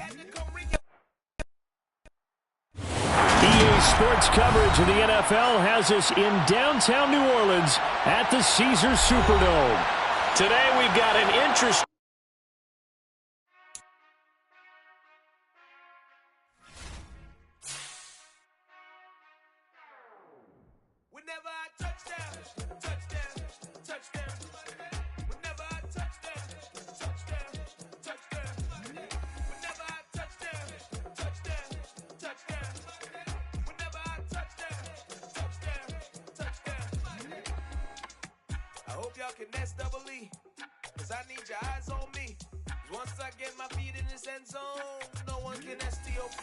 EA Sports coverage of the NFL has us in downtown New Orleans at the Caesars Superdome. Today we've got an interesting... Whenever I touchdown, touchdown, touchdown. Whenever I touchdown, touchdown, touchdown. Whenever I touchdown, touchdown, touchdown. Whenever I touchdown, touchdown, touchdown. I hope y'all can nest double E, cause I need your eyes on me. Once I get my feet in this end zone, no one can STOP.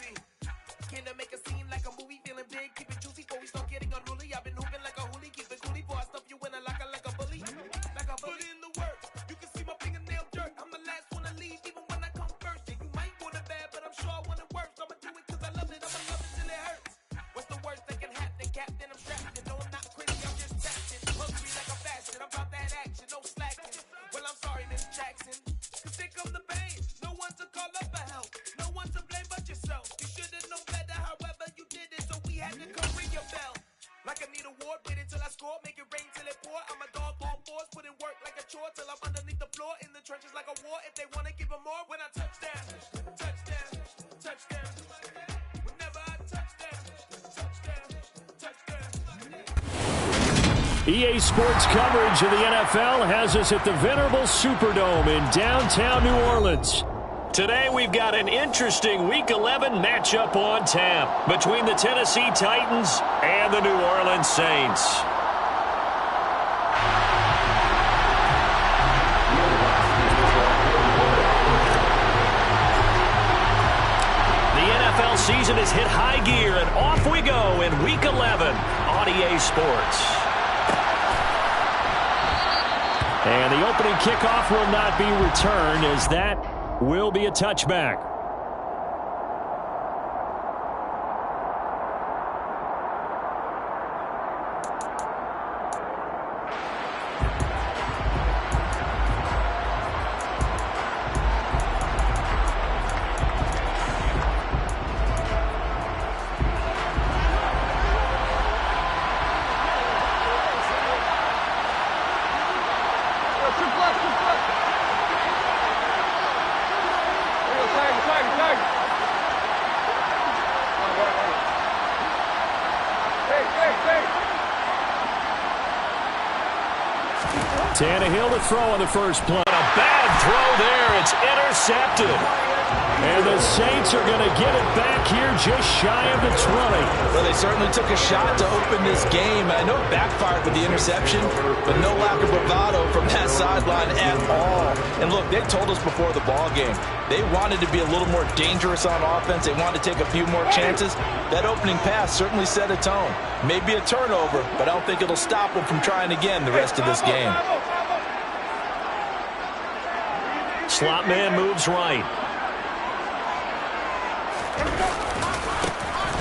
Can I make a scene like a movie, feeling big, keep it juicy before we start getting unruly. I've been hooping like a hoolie, keep it coolie before I stuff you in a locker like a bully. Like a bully. Put in the work, you can see my fingernail dirt. I'm the last one to leave, even when I come first. And you might want it bad, but I'm sure I want it worse. I'ma do it cause I love it, I'ma love it till it hurts. What's the worst that can happen, Captain? I'm strapped in, no I'm not crazy, I'm just tapping. Hungry like a fashion, I'm about that action, no slacking. Well I'm sorry, Miss Jackson, cause here come the pain. No one to call up for help, no one to blame but yourself. You should've known better, however you did it, so we had to come ring your bell. Like I need a award, wait until I score, make it rain till it pour. I'm a dog on fours, put in work like a chore till I'm underneath the floor, in the trenches like a war. If they wanna give them more, when I touchdown, touchdown, touchdown. Whenever I touchdown, touchdown, touchdown. EA Sports coverage of the NFL has us at the venerable Superdome in downtown New Orleans. Today we've got an interesting Week 11 matchup on tap between the Tennessee Titans and the New Orleans Saints. The NFL season has hit high gear, and off we go in Week 11 on EA Sports. And the opening kickoff will not be returned, as that will be a touchback. Tannehill to throw on the first play. A bad throw there. It's intercepted. And the Saints are going to get it back here just shy of the 20. Well, they certainly took a shot to open this game. I know it backfired with the interception, but no lack of bravado from that sideline at all. And look, they told us before the ball game, they wanted to be a little more dangerous on offense. They wanted to take a few more chances. That opening pass certainly set a tone. Maybe a turnover, but I don't think it'll stop them from trying again the rest of this game. Slot man moves right.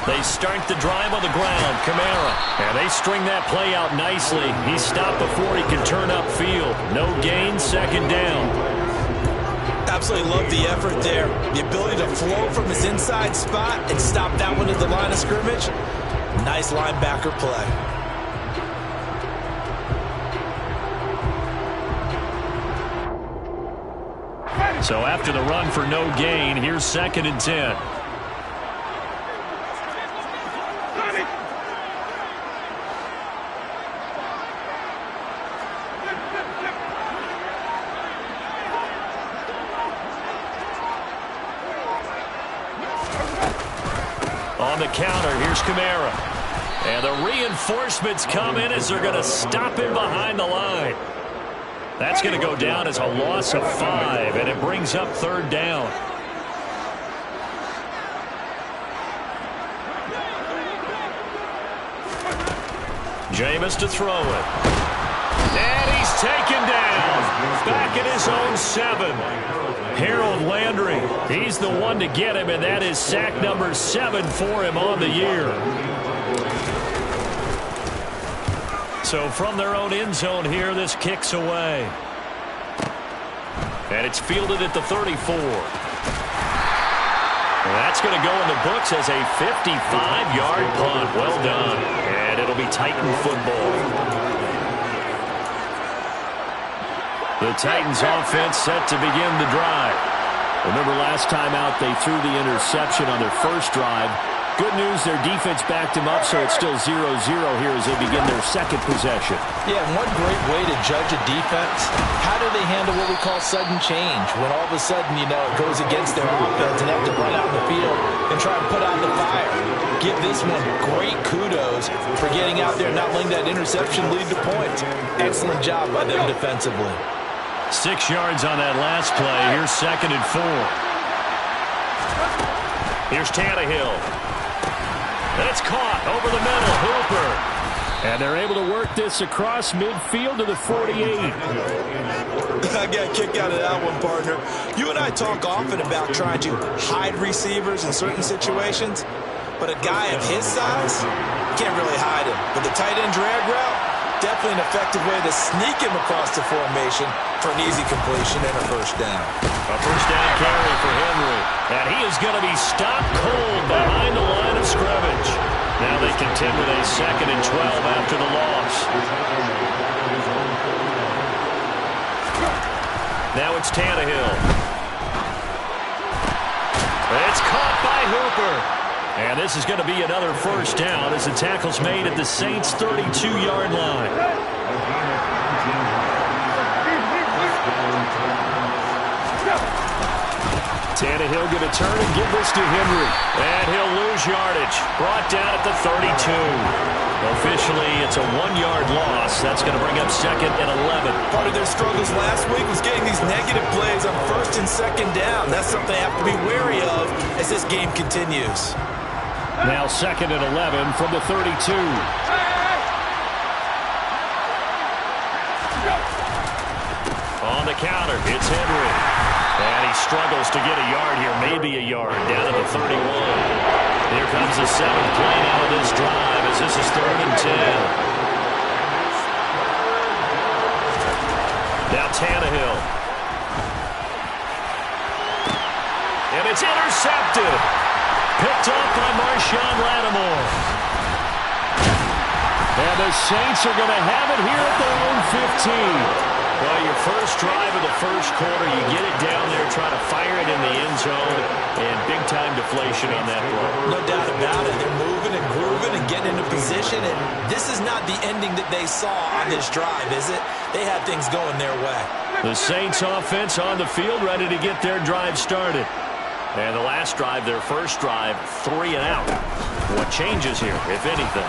They start the drive on the ground. Kamara. And they string that play out nicely. He stopped before he could turn upfield. No gain, second down. Absolutely love the effort there. The ability to flow from his inside spot and stop that one at the line of scrimmage. Nice linebacker play. So after the run for no gain, here's 2nd and 10. On the counter, here's Kamara. And the reinforcements come in as they're going to stop him behind the line. That's going to go down as a loss of 5, and it brings up 3rd down. Jameis to throw it. And he's taken down. Back at his own 7. Harold Landry, he's the one to get him, and that is sack number 7 for him on the year. So from their own end zone here, this kicks away. And it's fielded at the 34. That's going to go in the books as a 55-yard punt. Well done. And it'll be Titan football. The Titans offense set to begin the drive. Remember last time out they threw the interception on their first drive. Good news, their defense backed him up, so it's still 0-0 here as they begin their second possession. Yeah, and one great way to judge a defense, how do they handle what we call sudden change? When all of a sudden, you know, it goes against their offense and they have to run out in the field and try to put out the fire. Give this one great kudos for getting out there and not letting that interception lead to points. Excellent job by them defensively. 6 yards on that last play. Here's 2nd and 4. Here's Tannehill. And it's caught over the middle. Hooper. And they're able to work this across midfield to the 48. I got a kick out of that one, partner. You and I talk often about trying to hide receivers in certain situations, but a guy of his size, you can't really hide him. But the tight end drag route, definitely an effective way to sneak him across the formation for an easy completion and a first down. A first down carry for Henry. And he is going to be stopped cold behind the line of scrimmage. Now they contend with a 2nd and 12 after the loss. Now it's Tannehill. It's caught by Hooper. And this is going to be another first down as the tackle's made at the Saints' 32-yard line. Tannehill going to turn and give this to Henry. And he'll lose yardage. Brought down at the 32. Officially, it's a 1-yard loss. That's going to bring up 2nd and 11. Part of their struggles last week was getting these negative plays on 1st and 2nd down. That's something they have to be wary of as this game continues. Now 2nd and 11 from the 32. On the counter, it's Henry. And he struggles to get a yard here, maybe a yard, down to the 31. Here comes the 7th play out of this drive as this is 3rd and 10. Now Tannehill. And it's intercepted. Picked off by Marshawn Lattimore. And the Saints are going to have it here at their own 15. Well, your first drive of the first quarter, you get it down there, try to fire it in the end zone, and big-time deflation on that play. No doubt about it. They're moving and grooving and getting into position, and this is not the ending that they saw on this drive, is it? They had things going their way. The Saints offense on the field, ready to get their drive started. And the last drive, their first drive, 3 and out. What changes here, if anything?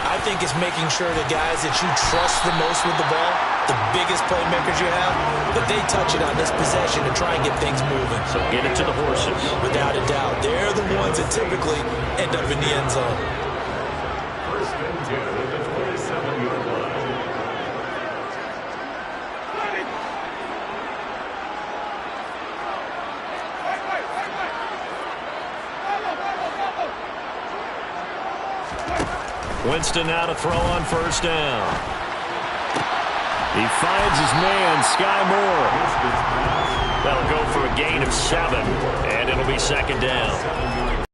I think it's making sure the guys that you trust the most with the ball, the biggest playmakers you have, that they touch it on this possession to try and get things moving. So get it to the horses. Without a doubt. They're the ones that typically end up in the end zone. First and 10 at the 27-yard line. Winston now to throw on first down. He finds his man, Sky Moore. That'll go for a gain of 7, and it'll be 2nd down.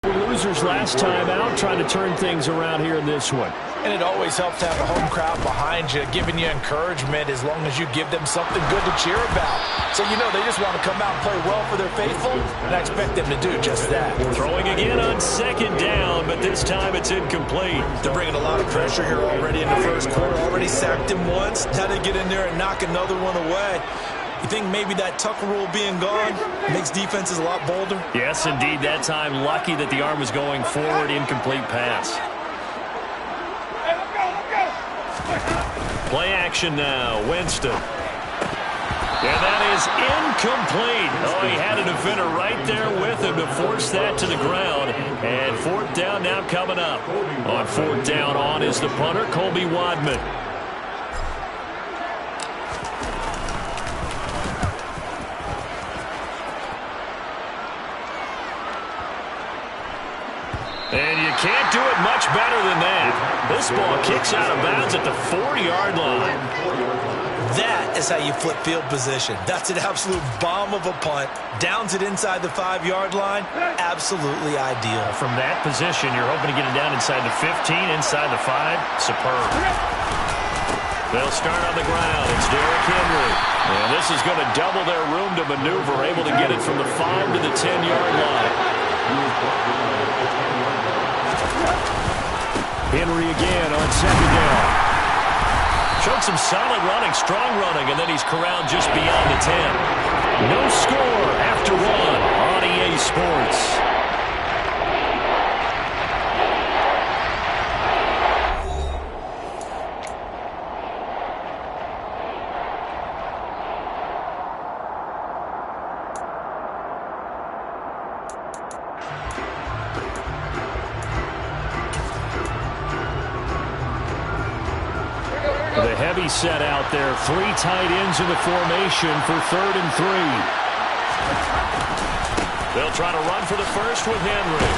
Losers last time out, trying to turn things around here in this one. And it always helps to have a home crowd behind you, giving you encouragement as long as you give them something good to cheer about. So, you know, they just want to come out and play well for their faithful, and I expect them to do just that. Throwing again on 2nd down, but this time it's incomplete. They're bringing a lot of pressure here already in the first quarter. Already sacked him once. Now they get in there and knock another one away. You think maybe that Tucker rule being gone makes defenses a lot bolder? Yes, indeed. That time, lucky that the arm was going forward, incomplete pass. Play action now, Winston. And that is incomplete. Oh, he had a defender right there with him to force that to the ground. And 4th down now coming up. On 4th down on is the punter, Colby Wadman. And you can't do it much better than that. This ball kicks out of bounds at the 4-yard line. That is how you flip field position. That's an absolute bomb of a punt. Downs it inside the 5-yard line. Absolutely ideal. From that position, you're hoping to get it down inside the 15, inside the 5. Superb. They'll start on the ground. It's Derrick Henry. And this is going to double their room to maneuver, able to get it from the 5 to the 10-yard line. Henry again on second down. Showed some solid running, strong running, and then he's corralled just beyond the 10. No score after 1 on EA Sports. The heavy set out there. 3 tight ends in the formation for 3rd and 3. They'll try to run for the first with Henry.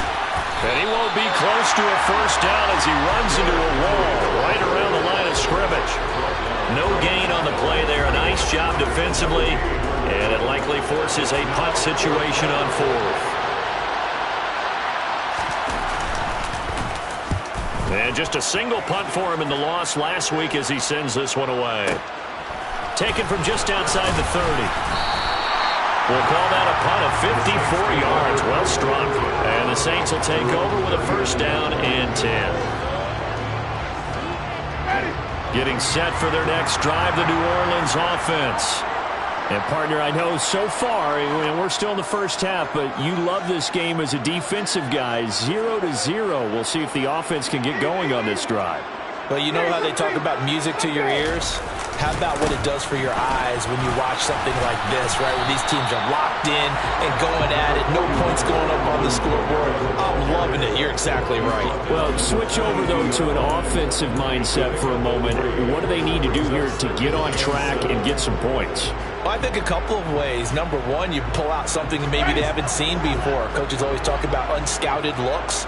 And he won't be close to a first down as he runs into a wall right around the line of scrimmage. No gain on the play there. A nice job defensively. And it likely forces a punt situation on 4th. And just a single punt for him in the loss last week as he sends this one away. Taken from just outside the 30. We'll call that a punt of 54 yards. Well struck. And the Saints will take over with a first down and 10. Getting set for their next drive, the New Orleans offense. And, partner, I know so far, and we're still in the first half, but you love this game as a defensive guy. 0-0. We'll see if the offense can get going on this drive. Well, you know how they talk about music to your ears? How about what it does for your eyes when you watch something like this, right, where these teams are locked in and going at it, no points going up on the scoreboard. I'm loving it. You're exactly right. Well, switch over, though, to an offensive mindset for a moment. What do they need to do here to get on track and get some points? Well, I think a couple of ways. Number one, you pull out something maybe they haven't seen before. Coaches always talk about unscouted looks.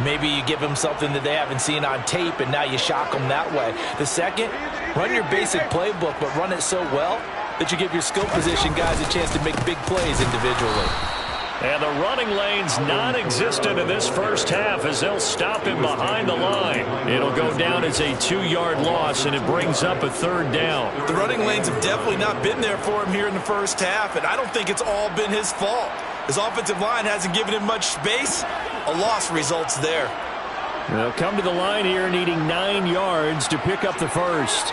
Maybe you give them something that they haven't seen on tape, and now you shock them that way. The second, run your basic playbook, but run it so well that you give your skill position guys a chance to make big plays individually. And the running lane's non-existent in this first half as they'll stop him behind the line. It'll go down as a 2-yard loss, and it brings up a 3rd down. The running lanes have definitely not been there for him here in the first half, and I don't think it's all been his fault. His offensive line hasn't given him much space. A loss results there. They'll come to the line here needing 9 yards to pick up the first.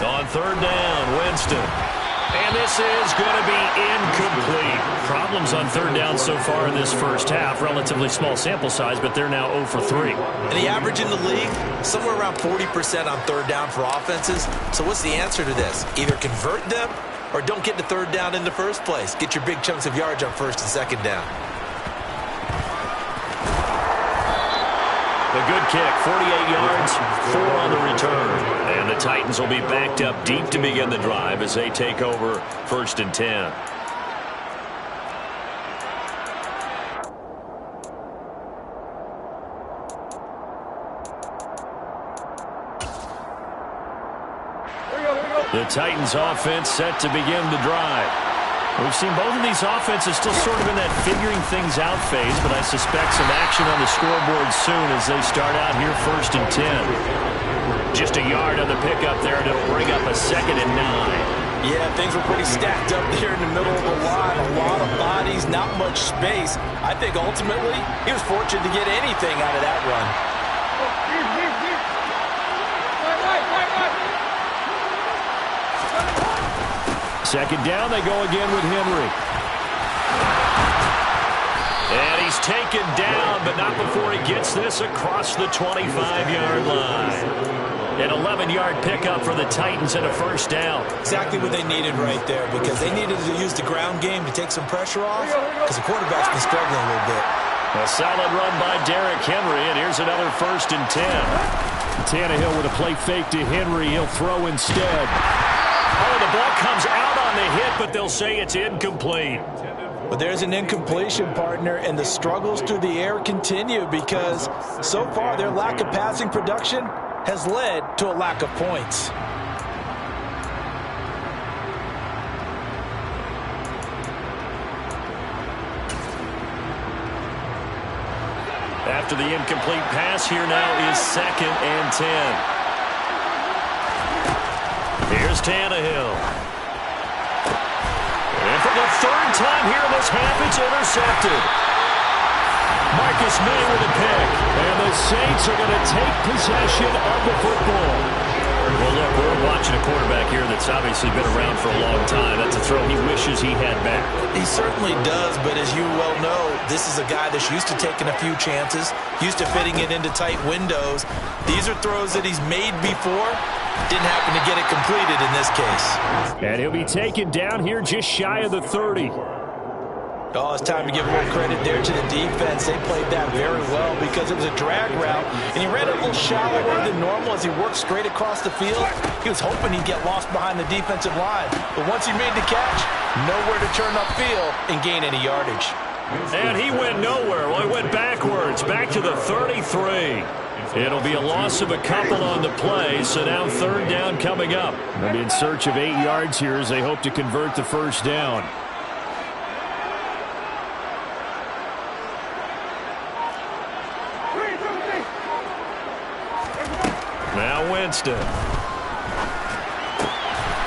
On 3rd down, Winston. And this is going to be incomplete. Problems on 3rd down so far in this first half. Relatively small sample size, but they're now 0 for 3. And the average in the league, somewhere around 40% on 3rd down for offenses. So what's the answer to this? Either convert them or don't get to 3rd down in the first place. Get your big chunks of yards on 1st and 2nd down. The good kick, 48 yards, 4 on the return. And the Titans will be backed up deep to begin the drive as they take over 1st and 10. The Titans offense set to begin the drive. We've seen both of these offenses still sort of in that figuring things out phase, but I suspect some action on the scoreboard soon as they start out here 1st and 10. Just a yard on the pickup there, and it'll bring up a 2nd and 9. Yeah, things were pretty stacked up there in the middle of the line. A lot of bodies, not much space. I think ultimately he was fortunate to get anything out of that run. Second down, they go again with Henry. And he's taken down, but not before he gets this across the 25-yard line. An 11-yard pickup for the Titans and a first down. Exactly what they needed right there, because they needed to use the ground game to take some pressure off, because the quarterback's been struggling a little bit. A solid run by Derrick Henry, and here's another 1st and 10. Tannehill with a play fake to Henry. He'll throw instead. Oh, the ball comes out on the hit, but they'll say it's incomplete. But there's an incompletion, partner, and the struggles through the air continue because so far their lack of passing production has led to a lack of points. after the incomplete pass. Here now is 2nd and 10. Here's Tannehill. And for the 3rd time here in this half, it's intercepted. Marcus May with a pick. And the Saints are going to take possession of the football. Well, look, we're watching a quarterback here that's obviously been around for a long time. That's a throw he wishes he had back. He certainly does, but as you well know, this is a guy that's used to taking a few chances, used to fitting it into tight windows. These are throws that he's made before. Didn't happen to get it completed in this case. And he'll be taken down here just shy of the 30. Oh, it's time to give a little credit there to the defense. They played that very well because it was a drag route, and he ran it a little shallower than normal as he worked straight across the field. He was hoping he'd get lost behind the defensive line, but once he made the catch, nowhere to turn upfield and gain any yardage. And he went nowhere. Well, he went backwards, back to the 33. It'll be a loss of a couple on the play, so now 3rd down coming up. They'll be in search of 8 yards here as they hope to convert the 1st down. Now Winston.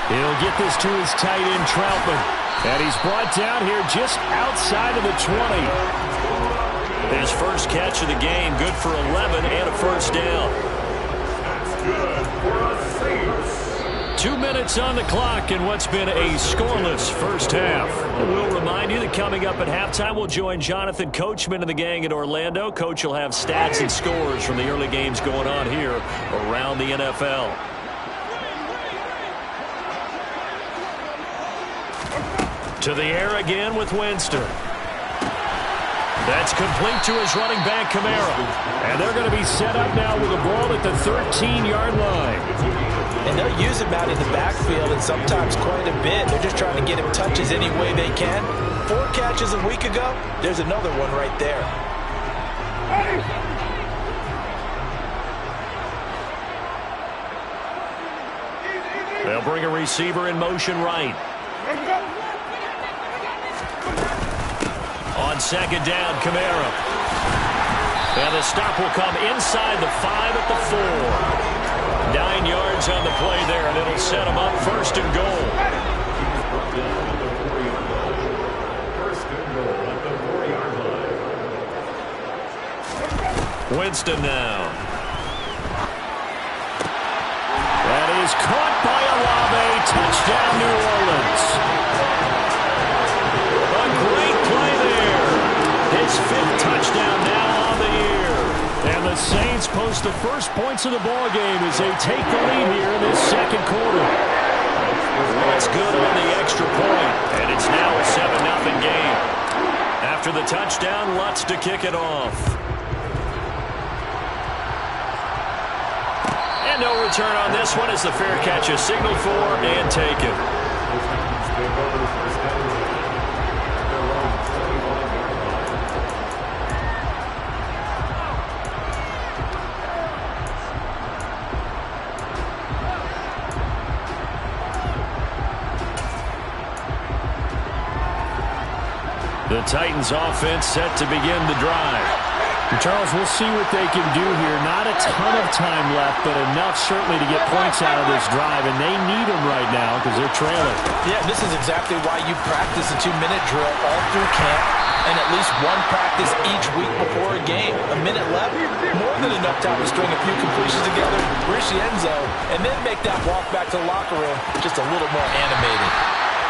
He'll get this to his tight end, Troutman. And he's brought down here just outside of the 20. His first catch of the game, good for 11 and a 1st down. That's good for a Saints. 2 minutes on the clock in what's been a scoreless first half. We'll remind you that coming up at halftime, we'll join Jonathan Coachman and the gang in Orlando. Coach will have stats and scores from the early games going on here around the NFL. To the air again with Winston. That's complete to his running back, Kamara. And they're going to be set up now with a ball at the 13-yard line. And they'll use him out in the backfield and sometimes quite a bit. They're just trying to get him touches any way they can. 4 catches a week ago. There's another one right there. They'll bring a receiver in motion right. On 2nd down, Kamara. And the stop will come inside the 5 at the 4. 9 yards on the play there, and it'll set them up 1st and goal. 1st and goal at the 4-yard line. Winston now. That is caught by Olave. Touchdown, New Orleans. A great play there. His 5th touchdown now on the year. And the Saints post the first points of the ball game as they take the lead here in this 2nd quarter. That's good on the extra point, and it's now a 7-0 game. After the touchdown, Lutz to kick it off. And no return on this one as the fair catch is signaled for and taken. The Titans offense set to begin the drive. And Charles, we'll see what they can do here. Not a ton of time left, but enough certainly to get points out of this drive, and they need them right now because they're trailing. Yeah, this is exactly why you practice a 2-minute drill all through camp and at least one practice each week before a game. A minute left, more than enough time to string a few completions together, reach the end zone, and then make that walk back to the locker room just a little more animated.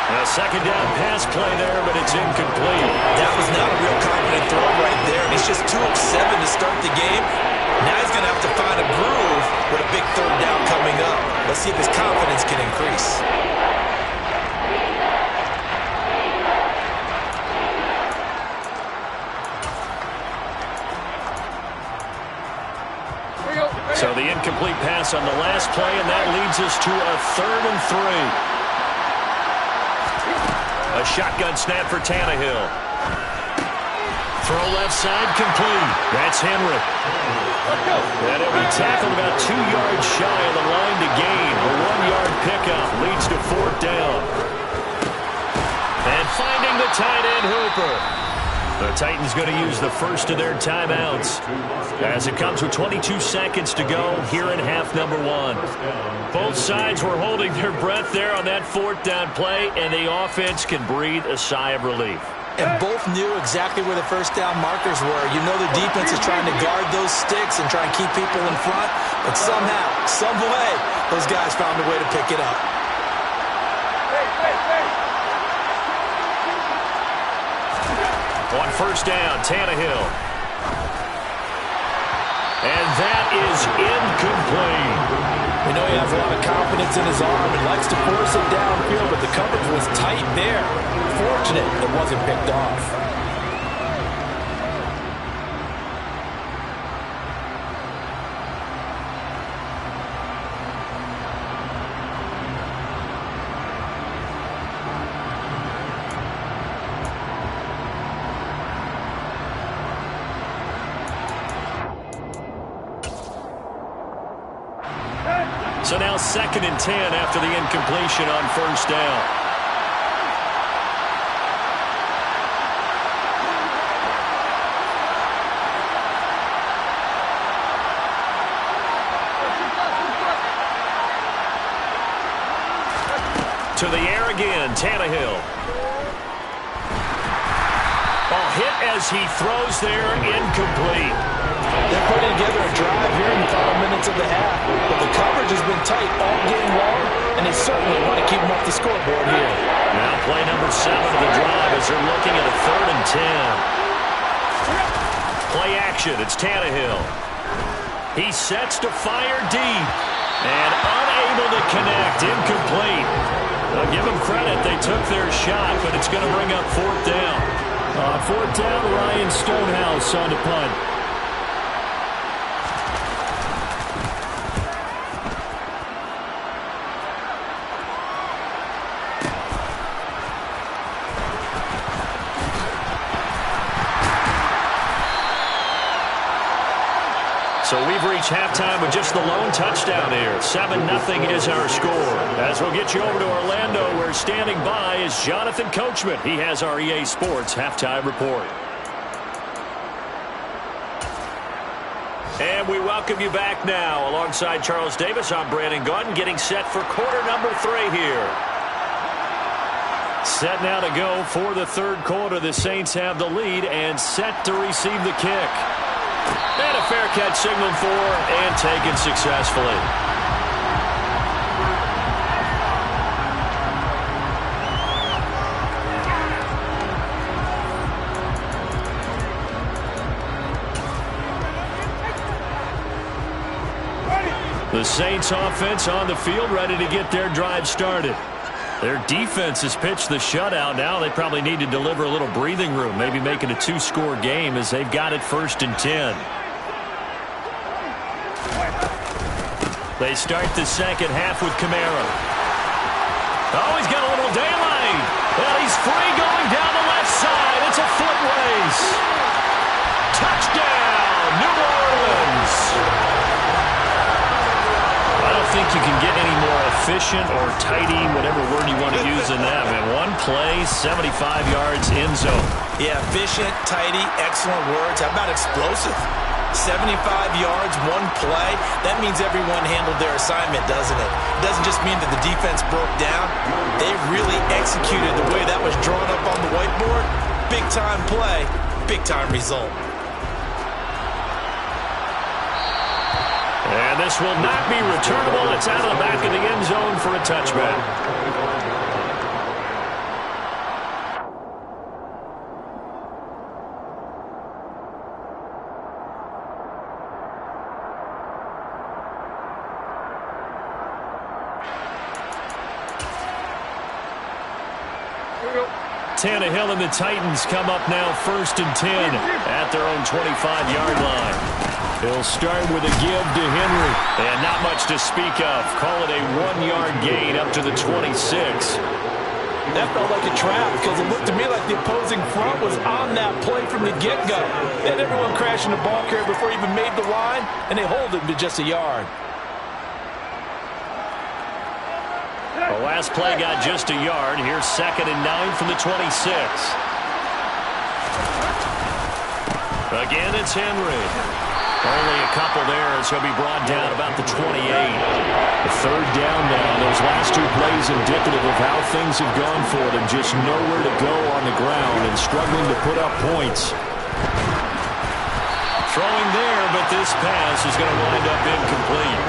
A 2nd down pass play there, but it's incomplete. That was not a real confident throw right there, and he's just 2 of 7 to start the game. Now he's going to have to find a groove with a big 3rd down coming up. Let's see if his confidence can increase. So the incomplete pass on the last play, and that leads us to a 3rd and 3. A shotgun snap for Tannehill. Throw left side complete. That's Henry. And it'll be tackled about 2 yards shy of the line to gain. A 1-yard pickup leads to 4th down. And finding the tight end, Hooper. The Titans going to use the first of their timeouts as it comes with 22 seconds to go here in half number 1. Both sides were holding their breath there on that fourth down play, and the offense can breathe a sigh of relief. And both knew exactly where the first down markers were. You know the defense is trying to guard those sticks and try and keep people in front, but somehow, some way, those guys found a way to pick it up. On first down, Tannehill. And that is incomplete. We know he has a lot of confidence in his arm and likes to force it downfield, but the coverage was tight there. Fortunate it wasn't picked off. So now 2nd and 10 after the incompletion on first down. To the air again, Tannehill. Ball hit as he throws there, incomplete. They're putting together a drive here in the final minutes of the half, but the coverage has been tight all game long, and they certainly want to keep them off the scoreboard here. Now play number 7 of the drive as they're looking at a 3rd and 10. Play action, it's Tannehill. He sets to fire deep, and unable to connect, incomplete. Now give them credit, they took their shot, but it's going to bring up 4th down. On 4th down, Ryan Stonehouse on the punt. So we've reached halftime with just the lone touchdown here. 7-0 is our score. As we'll get you over to Orlando, where standing by is Jonathan Coachman. He has our EA Sports halftime report. And we welcome you back now. Alongside Charles Davis, I'm Brandon Gaudin, getting set for quarter number 3 here. Set now to go for the 3rd quarter. The Saints have the lead and set to receive the kick. And a fair catch signaled for and taken successfully. The Saints offense on the field, ready to get their drive started. Their defense has pitched the shutout. Now they probably need to deliver a little breathing room, maybe make it a 2-score game as they've got it 1st and 10. They start the second half with Kamara. Oh, he's got a little daylight. And he's free going down the left side. It's a foot race. Touchdown, New Orleans. I don't think you can get any more efficient or tidy, whatever word you want to use in that. Man, one play, 75 yards, end zone. Yeah, efficient, tidy, excellent words. How about explosive? 75 yards, one play. That means everyone handled their assignment, doesn't it? It doesn't just mean that the defense broke down. They really executed the way that was drawn up on the whiteboard. Big-time play, big-time result. And this will not be returnable. It's out of the back of the end zone for a touchback. Tannehill and the Titans come up now 1st and 10 at their own 25-yard line. He'll start with a give to Henry. And not much to speak of. Call it a 1-yard gain up to the 26. That felt like a trap because it looked to me like the opposing front was on that play from the get-go. They had everyone crashing the ball carrier before he even made the line, and they hold him to just a yard. The last play got just a yard. Here's 2nd and 9 from the 26. Again, it's Henry. Only a couple there as he'll be brought down about the 28. The third down now. Those last two plays indicative of how things have gone for them. Just nowhere to go on the ground and struggling to put up points. Throwing there, but this pass is going to wind up incomplete.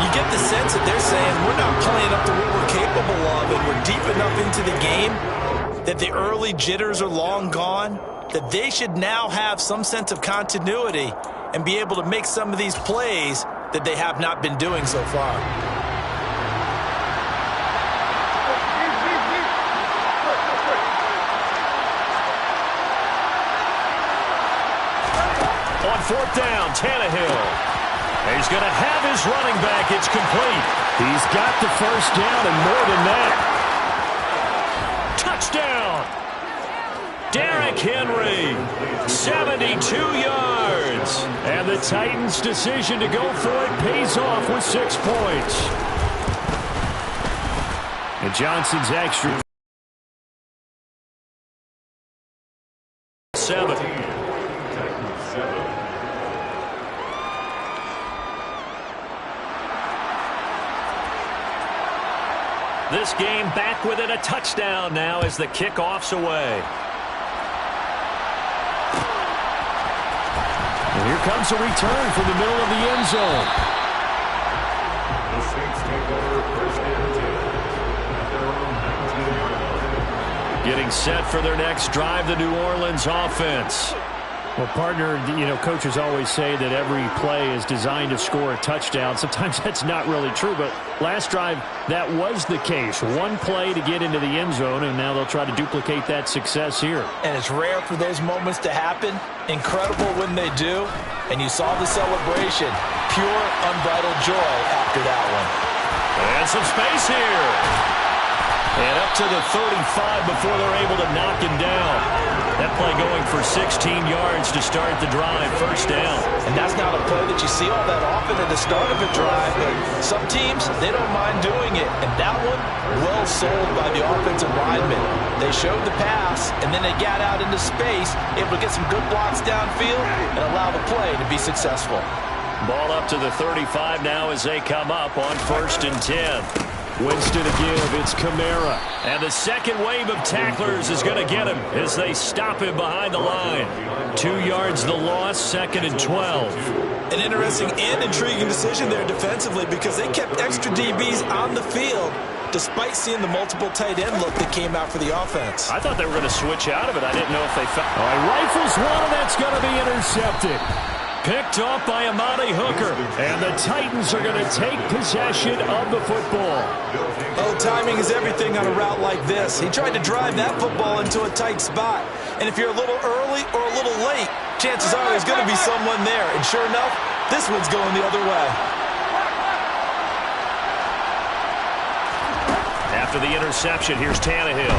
You get the sense that they're saying we're not playing up to what we're capable of, and we're deep enough into the game that the early jitters are long gone, that they should now have some sense of continuity and be able to make some of these plays that they have not been doing so far. On fourth down, Tannehill. He's going to have his running back. It's complete. He's got the first down and more than that. Touchdown! Derrick Henry, 72 yards. And the Titans' decision to go for it pays off with 6 points. And Johnson's extra 7. This game back within a touchdown now as the kickoff's away. And here comes a return from the middle of the end zone. The Saints take over first and 10 at their own 19-yard line. Getting set for their next drive, the New Orleans offense. Well, partner, coaches always say that every play is designed to score a touchdown. Sometimes that's not really true, but last drive, that was the case. One play to get into the end zone, and now they'll try to duplicate that success here. And it's rare for those moments to happen. Incredible when they do. And you saw the celebration. Pure, unbridled joy after that one. And some space here. And up to the 35 before they're able to knock him down. That play going for 16 yards to start the drive, first down. And that's not a play that you see all that often at the start of a drive, but some teams, they don't mind doing it. And that one, well sold by the offensive linemen. They showed the pass, and then they got out into space, able to get some good blocks downfield and allow the play to be successful. Ball up to the 35 now as they come up on first and 10. Winston again, it's Kamara. And the second wave of tacklers is going to get him as they stop him behind the line. 2 yards the loss, second and 12. An interesting and intriguing decision there defensively because they kept extra DBs on the field despite seeing the multiple tight end look that came out for the offense. I thought they were going to switch out of it. I didn't know if they felt. All right, rifles one, and that's going to be intercepted. Picked off by Amani Hooker. And the Titans are going to take possession of the football. Oh, timing is everything on a route like this. He tried to drive that football into a tight spot. And if you're a little early or a little late, chances are there's going to be someone there. And sure enough, this one's going the other way. After the interception, here's Tannehill.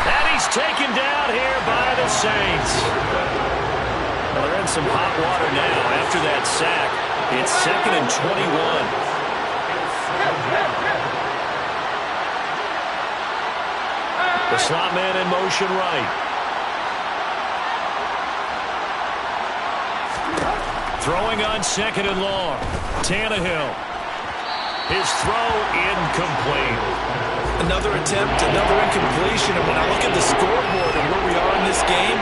And he's taken down here by the Saints. Well, they're in some hot water now after that sack. It's second and 21. The slot man in motion right. Throwing on second and long. Tannehill. His throw incomplete. Another attempt, another incompletion. And when I look at the scoreboard and where we are in this game,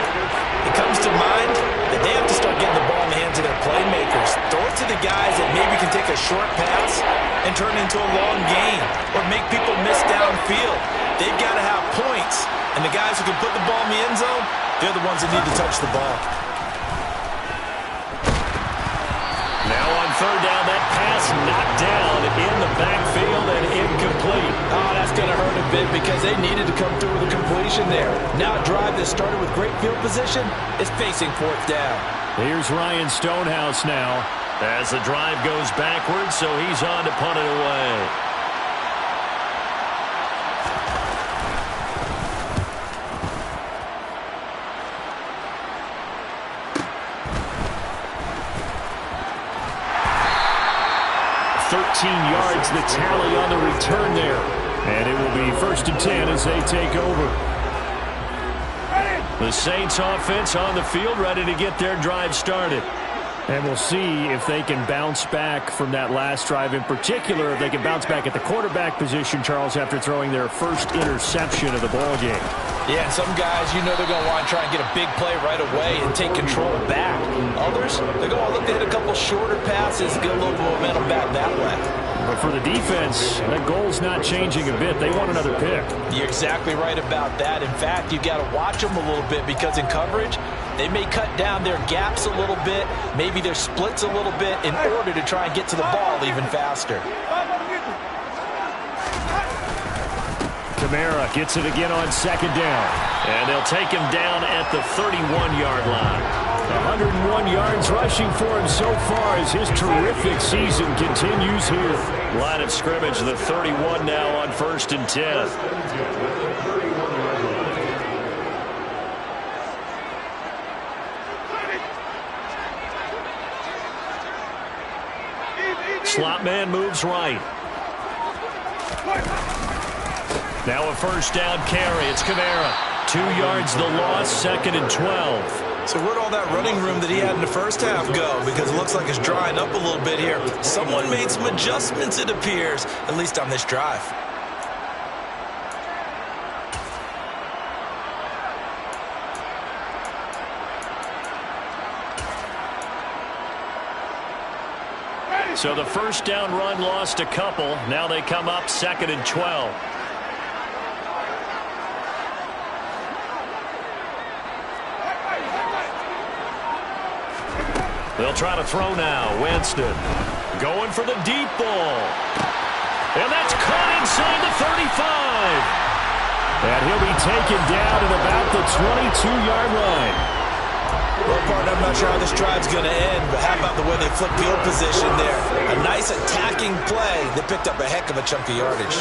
it comes to mind that they have to start getting the ball in the hands of their playmakers. Throw it to the guys that maybe can take a short pass and turn it into a long gain or make people miss downfield. They've got to have points. And the guys who can put the ball in the end zone, they're the ones that need to touch the ball. Now on third down, that pass knocked down in the backfield and incomplete. Oh, that's going to hurt a bit because they needed to come through with a completion there. Now a drive that started with great field position is facing fourth down. Here's Ryan Stonehouse now. As the drive goes backwards, so he's on to punt it away. Yards the tally on the return there. And it will be first and 10 as they take over. The Saints offense on the field, ready to get their drive started. And we'll see if they can bounce back from that last drive. In particular, if they can bounce back at the quarterback position, Charles, after throwing their first interception of the ball game. Yeah, and some guys, you know they're going to want to try and get a big play right away and take control back. Others, they're going to look to hit a couple shorter passes, get a little momentum back that way. But for the defense, that goal's not changing a bit. They want another pick. You're exactly right about that. In fact, you've got to watch them a little bit because in coverage, they may cut down their gaps a little bit, maybe their splits a little bit in order to try and get to the ball even faster. Kamara gets it again on second down. And they'll take him down at the 31-yard line. 101 yards rushing for him so far as his terrific season continues here. Line of scrimmage, the 31 now on 1st and 10. Slot man moves right. Now a first down carry. It's Kamara. 2 yards the loss, 2nd and 12. So where'd all that running room that he had in the first half go? Because it looks like it's drying up a little bit here. Someone made some adjustments, it appears, at least on this drive. So the first down run lost a couple. Now they come up 2nd and 12. They'll try to throw now. Winston going for the deep ball. And that's caught inside the 35. And he'll be taken down at about the 22-yard line. Well, partner, I'm not sure how this drive's going to end, but how about the way they flip field position there? A nice attacking play that picked up a heck of a chunk of yardage.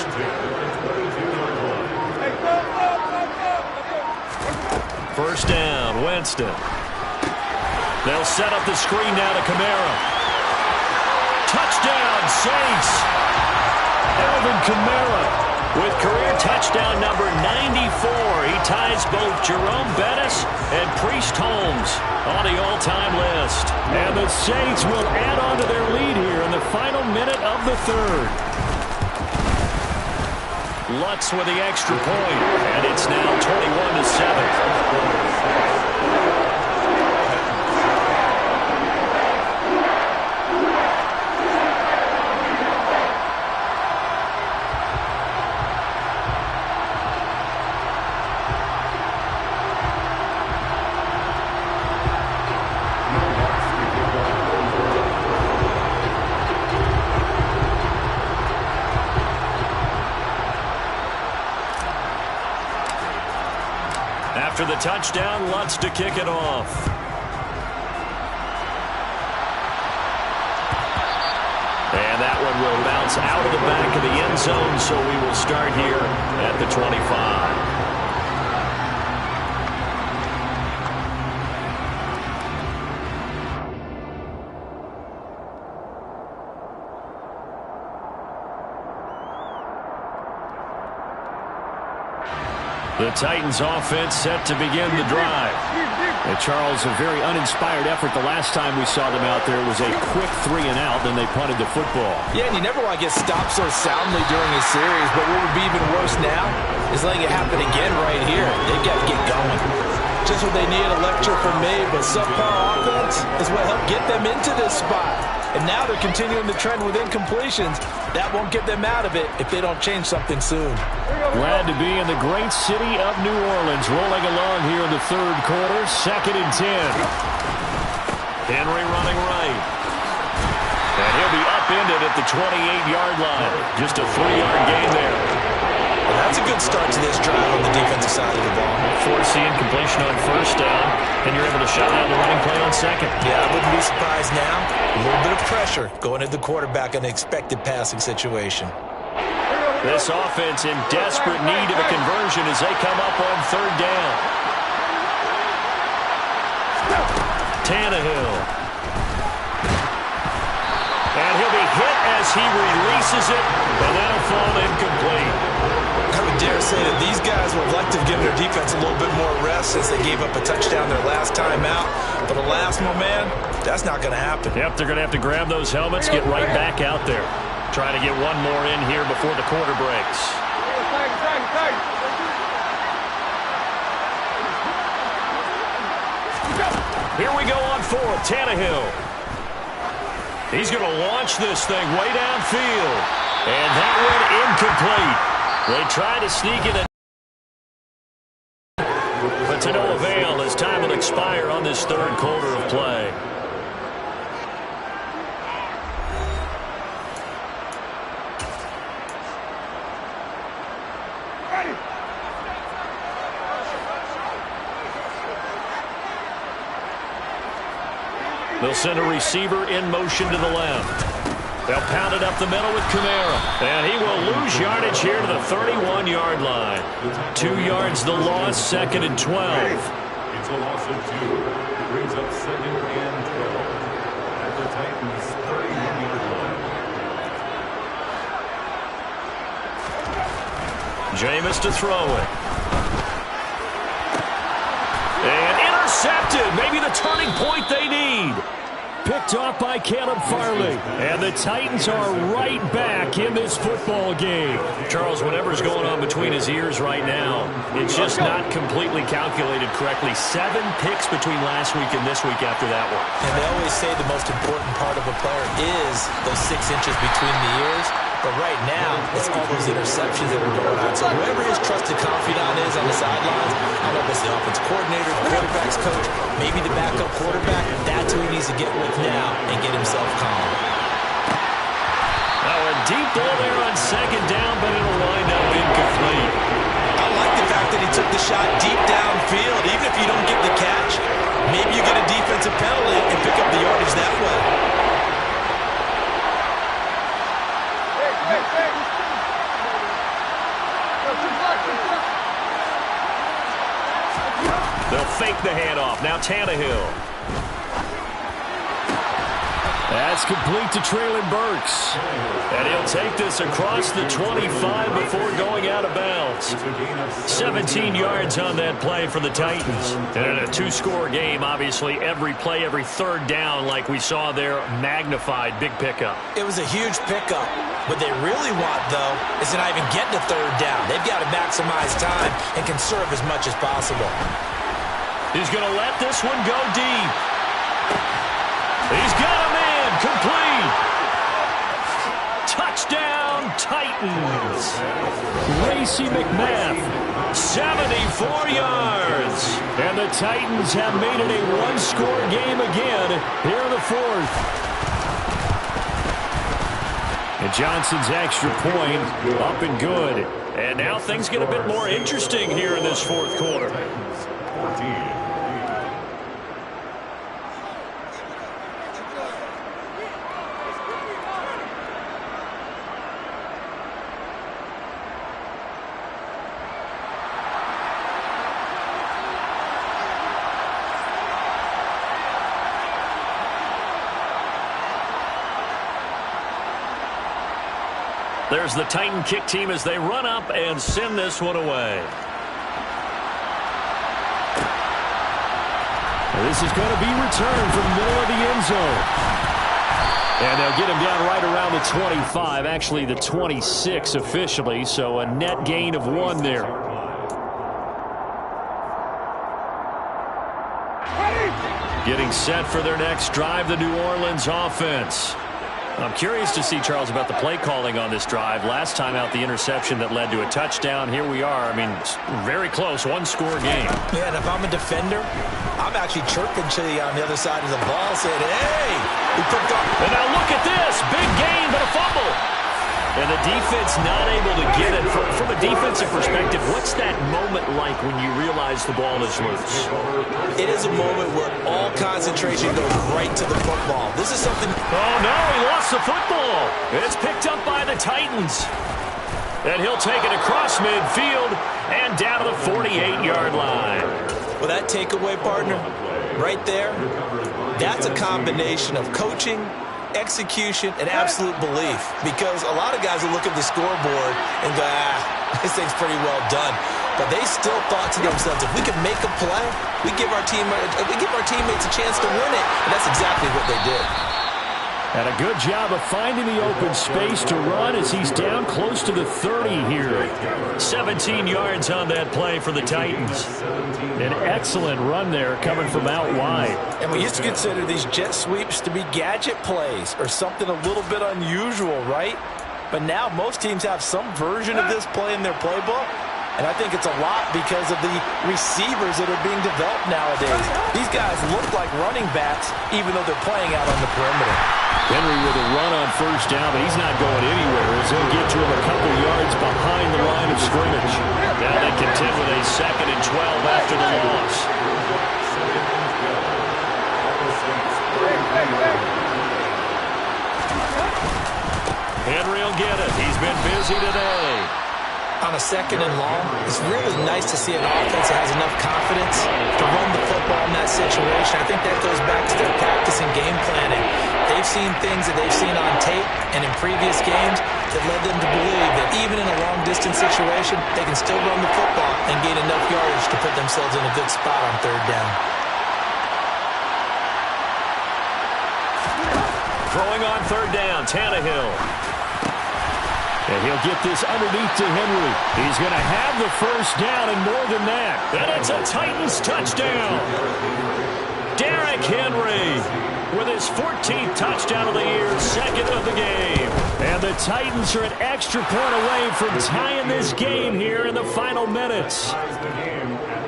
First down, Winston. They'll set up the screen now to Kamara. Touchdown, Saints. Alvin Kamara with career touchdown number 94. He ties both Jerome Bettis and Priest Holmes on the all-time list. And the Saints will add on to their lead here in the final minute of the third. Lutz with the extra point, and it's now 21-7. After the touchdown, Lutz to kick it off. And that one will bounce out of the back of the end zone, so we will start here at the 25. The Titans offense set to begin the drive. And Charles, a very uninspired effort the last time we saw them out there. It was a quick 3 and out, then they punted the football. Yeah, and you never want to get stopped so soundly during a series, but what would be even worse now is letting it happen again right here. They've got to get going. Just what they need, a lecture from me, but subpar offense is what helped get them into this spot. And now they're continuing the trend with incompletions. That won't get them out of it if they don't change something soon. Glad to be in the great city of New Orleans, rolling along here in the third quarter, 2nd and 10. Henry running right. And he'll be upended at the 28-yard line. Just a 3-yard gain there. Well, that's a good start to this drive on the defensive side of the ball. Forcing incompletion on first down, and you're able to shut down the running play on second. Yeah, I wouldn't be surprised now. A little bit of pressure going at the quarterback in an expected passing situation. This offense in desperate need of a conversion as they come up on third down. Tannehill. And he'll be hit as he releases it, and that'll fall incomplete. I would dare say that these guys would have liked to have given their defense a little bit more rest since they gave up a touchdown their last time out. But alas, my man, that's not going to happen. Yep, they're going to have to grab those helmets, get right back out there. Trying to get one more in here before the quarter breaks. Here we go on fourth. Tannehill. He's going to launch this thing way downfield. And that one incomplete. They try to sneak it in. But to no avail as time will expire on this third quarter of play. They'll send a receiver in motion to the left. They'll pound it up the middle with Kamara. And he will lose yardage here to the 31-yard line. 2 yards the loss, 2nd and 12. It's a loss of 2. It brings up 2nd and 12. At the Titans' 31-yard line. Jameis to throw it. And intercepted. Maybe the turning point they need. Picked off by Caleb Farley. And the Titans are right back in this football game. Charles, whatever's going on between his ears right now, it's just not completely calculated correctly. 7 picks between last week and this week after that one. And they always say the most important part of a player is those 6 inches between the ears. But right now, it's all those interceptions that are going on. So whoever his trusted confidant is on the sidelines, I don't know if it's the offense coordinator, the quarterback's coach, maybe the backup quarterback, that's who he needs to get with now and get himself calm. Now a deep ball there on 2nd down, but it'll wind up incomplete. I like the fact that he took the shot deep downfield. Even if you don't get the catch, maybe you get a defensive penalty and pick up the yardage that way. They'll fake the handoff. Now Tannehill. That's complete to Traylon Burks. And he'll take this across the 25 before going out of bounds. 17 yards on that play for the Titans. And in a 2-score game, obviously, every play, every 3rd down, like we saw there, magnified. Big pickup. It was a huge pickup. What they really want, though, is to not even get to 3rd down. They've got to maximize time and conserve as much as possible. He's going to let this one go deep. He's got him in. Complete. Touchdown, Titans. Racey McMath, 74 yards. And the Titans have made it a 1-score game again here in the 4th. And Johnson's extra point up and good. And now things get a bit more interesting here in this 4th quarter. 14. There's the Titan kick team as they run up and send this one away. This is going to be returned from the middle of the end zone. And they'll get him down right around the 25, actually the 26 officially, so a net gain of 1 there. Getting set for their next drive, the New Orleans offense. I'm curious to see, Charles, about the play calling on this drive. Last time out, the interception that led to a touchdown. Here we are. I mean, very close, 1-score game. Yeah, and if I'm a defender, I'm actually chirping to you on the other side of the ball, saying, hey, we picked up. And now look at this. Big gain, but a fumble. And the defense not able to get it. From a defensive perspective, what's that moment like when you realize the ball is loose? It is a moment where all concentration goes right to the football. This is something... Oh, no, he lost the football. It's picked up by the Titans. And he'll take it across midfield and down to the 48-yard line. Well, that takeaway, partner, right there, that's a combination of coaching, execution, and absolute belief. Because a lot of guys will look at the scoreboard and go, This thing's pretty well done. But they still thought to themselves, if we can make a play, we give our teammates a chance to win it. And that's exactly what they did. And a good job of finding the open space to run as he's down close to the 30 here. 17 yards on that play for the Titans. An excellent run there coming from out wide. And we used to consider these jet sweeps to be gadget plays or something a little bit unusual, right? But now most teams have some version of this play in their playbook. And I think it's a lot because of the receivers that are being developed nowadays. These guys look like running backs even though they're playing out on the perimeter. Henry with a run on first down, but he's not going anywhere as he'll get to him a couple yards behind the line of scrimmage. Now they contend with a 2nd and 12 after the loss. Henry will get it. He's been busy today. On a 2nd and long, it's really nice to see an offense that has enough confidence to run the football in that situation. I think that goes back to their practice and game planning. They've seen things that they've seen on tape and in previous games that led them to believe that even in a long-distance situation, they can still run the football and gain enough yardage to put themselves in a good spot on 3rd down. Throwing on 3rd down, Tannehill. And he'll get this underneath to Henry. He's going to have the first down and more than that. And it's a Titans touchdown. Derrick Henry with his 14th touchdown of the year, 2nd of the game. And the Titans are an extra point away from tying this game here in the final minutes.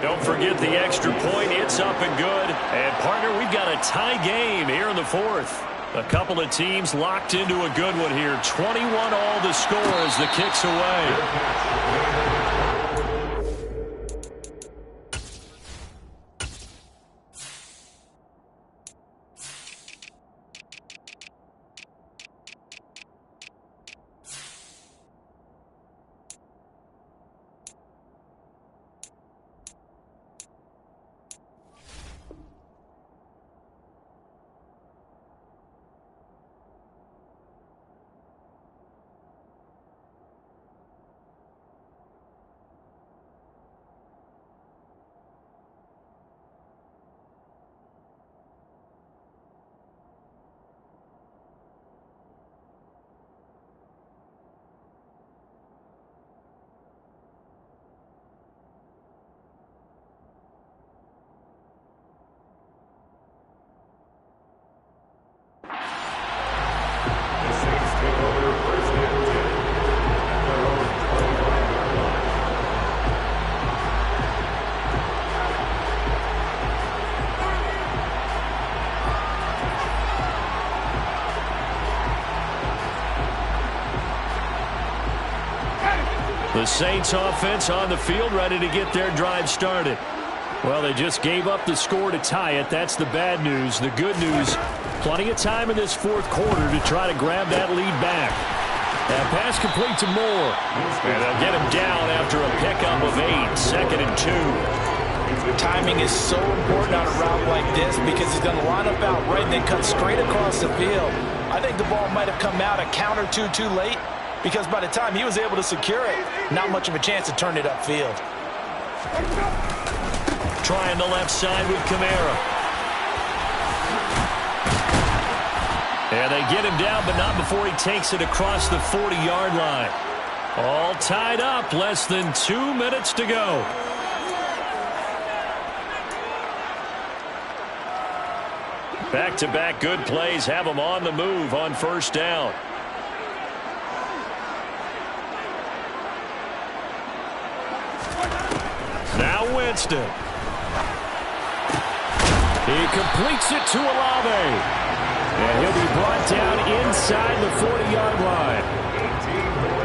Don't forget the extra point. It's up and good. And, partner, we've got a tie game here in the 4th. A couple of teams locked into a good one here. 21 all the score as the kick's away. The Saints offense on the field, ready to get their drive started. Well, they just gave up the score to tie it. That's the bad news. The good news, plenty of time in this 4th quarter to try to grab that lead back. That pass complete to Moore. And they'll get him down after a pickup of 8, 2nd and 2. Timing is so important on a route like this because he's going to line up out right and then cut straight across the field. I think the ball might have come out a count or two too late because by the time he was able to secure it, not much of a chance to turn it upfield. Trying the left side with Kamara. And they get him down, but not before he takes it across the 40-yard line. All tied up, less than 2 minutes to go. Back-to-back good plays have them on the move on first down. Now Winston. He completes it to Olave. And he'll be brought down inside the 40-yard line.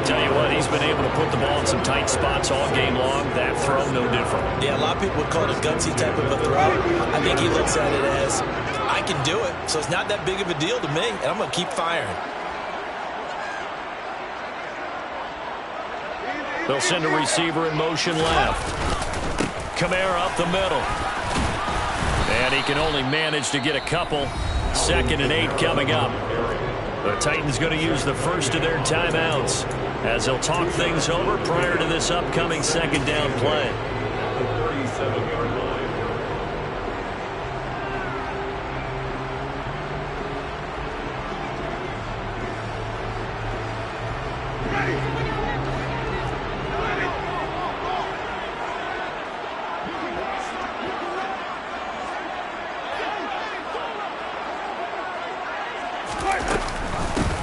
Tell you what, he's been able to put the ball in some tight spots all game long. That throw, no different. Yeah, a lot of people would call it a gutsy type of a throw. I think he looks at it as, I can do it, so it's not that big of a deal to me, and I'm going to keep firing. They'll send a receiver in motion left. Kamara up the middle. And he can only manage to get a couple. 2nd and 8 coming up. The Titans going to use the first of their timeouts. as they'll talk things over prior to this upcoming second down play. At the 37-yard line.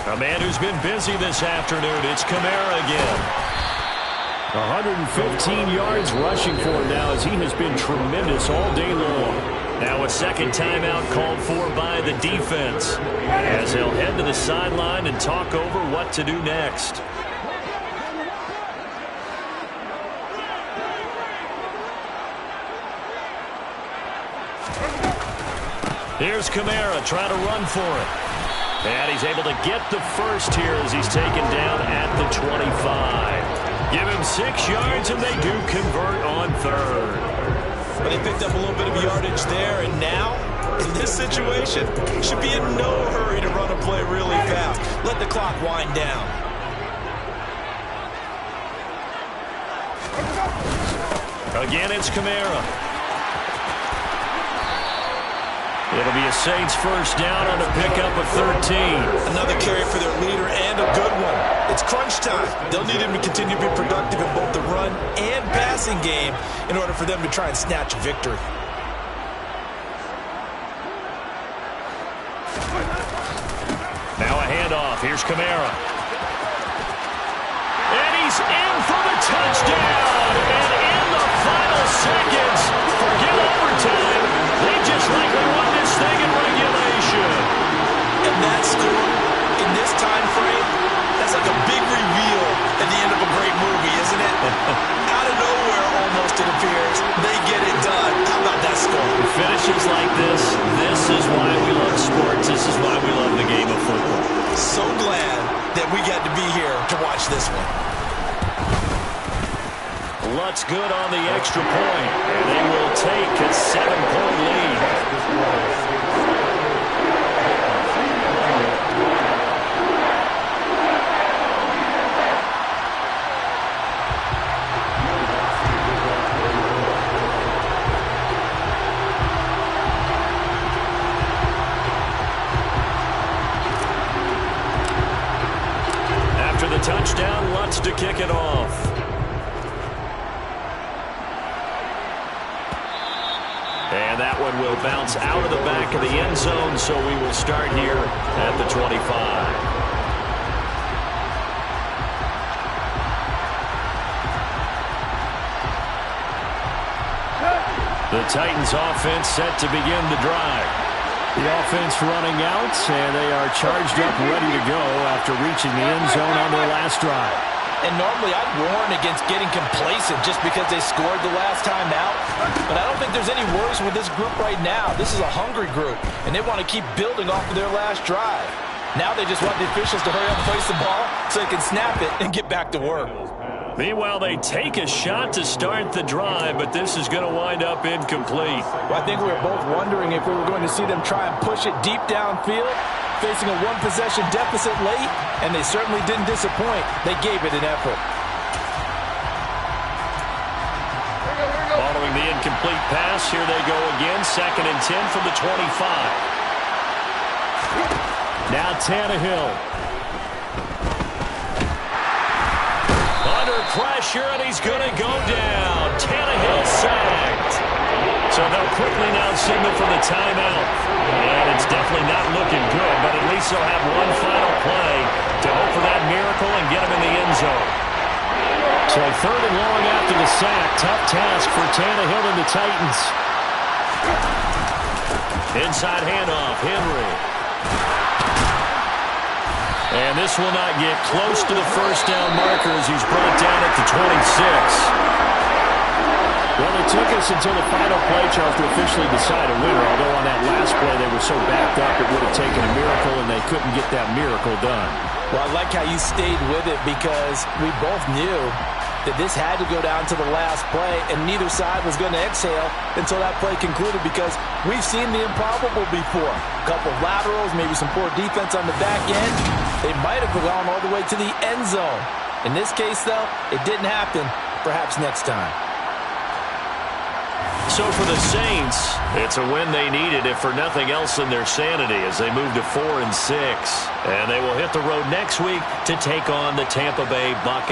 A man who's been busy this afternoon, it's Kamara again. 115 yards rushing for him now as he has been tremendous all day long. Now a second timeout called for by the defense as they'll head to the sideline and talk over what to do next. Here's Kamara trying to run for it. And he's able to get the first here as he's taken down at the 25. Give him 6 yards, and they do convert on third. But they picked up a little bit of yardage there, and now, in this situation, should be in no hurry to run a play really fast. Let the clock wind down. Again, it's Kamara. It'll be a Saints first down on a pickup of 13. Another carry for their leader and a good one. It's crunch time. They'll need him to continue to be productive in both the run and passing game in order for them to try and snatch a victory. Now a handoff. Here's Kamara. And he's in for the touchdown. And in the final seconds, forget overtime. They just likely won this thing in regulation. And that score, in this time frame, that's like a big reveal at the end of a great movie, isn't it? Out of nowhere, almost, it appears, they get it done. How about that score? Finishes like this is why we love sports. This is why we love the game of football. So glad that we got to be here to watch this one. Lutt's good on the extra point, and they will take a 7-point lead. After the touchdown, Lutt's to kick it off. And that one will bounce out of the back of the end zone, so we will start here at the 25. The Titans offense set to begin the drive. The offense running out, and they are charged up, ready to go after reaching the end zone on their last drive. And normally I'd warn against getting complacent just because they scored the last time out. But I don't think there's any worries with this group right now. This is a hungry group, and they want to keep building off of their last drive. Now they just want the officials to hurry up and place the ball so they can snap it and get back to work. Meanwhile, they take a shot to start the drive, but this is going to wind up incomplete. Well, I think we were both wondering if we were going to see them try and push it deep downfield, facing a one-possession deficit late, and they certainly didn't disappoint. They gave it an effort. Following the incomplete pass, here they go again, 2nd and 10 from the 25. Now Tannehill. Under pressure, and he's going to go down. Tannehill sacked. So they'll quickly now signal for the timeout. And it's definitely not looking good, but at least they'll have one final play to hope for that miracle and get him in the end zone. So 3rd and long after the sack. Tough task for Tannehill and the Titans. Inside handoff, Henry. And this will not get close to the first down marker as he's brought down at the 26. Well, it took us until the final play, Charles, to officially decide a winner, although on that last play they were so backed up it would have taken a miracle, and they couldn't get that miracle done. Well, I like how you stayed with it because we both knew that this had to go down to the last play, and neither side was going to exhale until that play concluded because we've seen the improbable before. A couple of laterals, maybe some poor defense on the back end. They might have gone all the way to the end zone. In this case, though, it didn't happen. Perhaps next time. So for the Saints, it's a win they needed, if for nothing else in their sanity, as they move to 4-6. And they will hit the road next week to take on the Tampa Bay Buccaneers.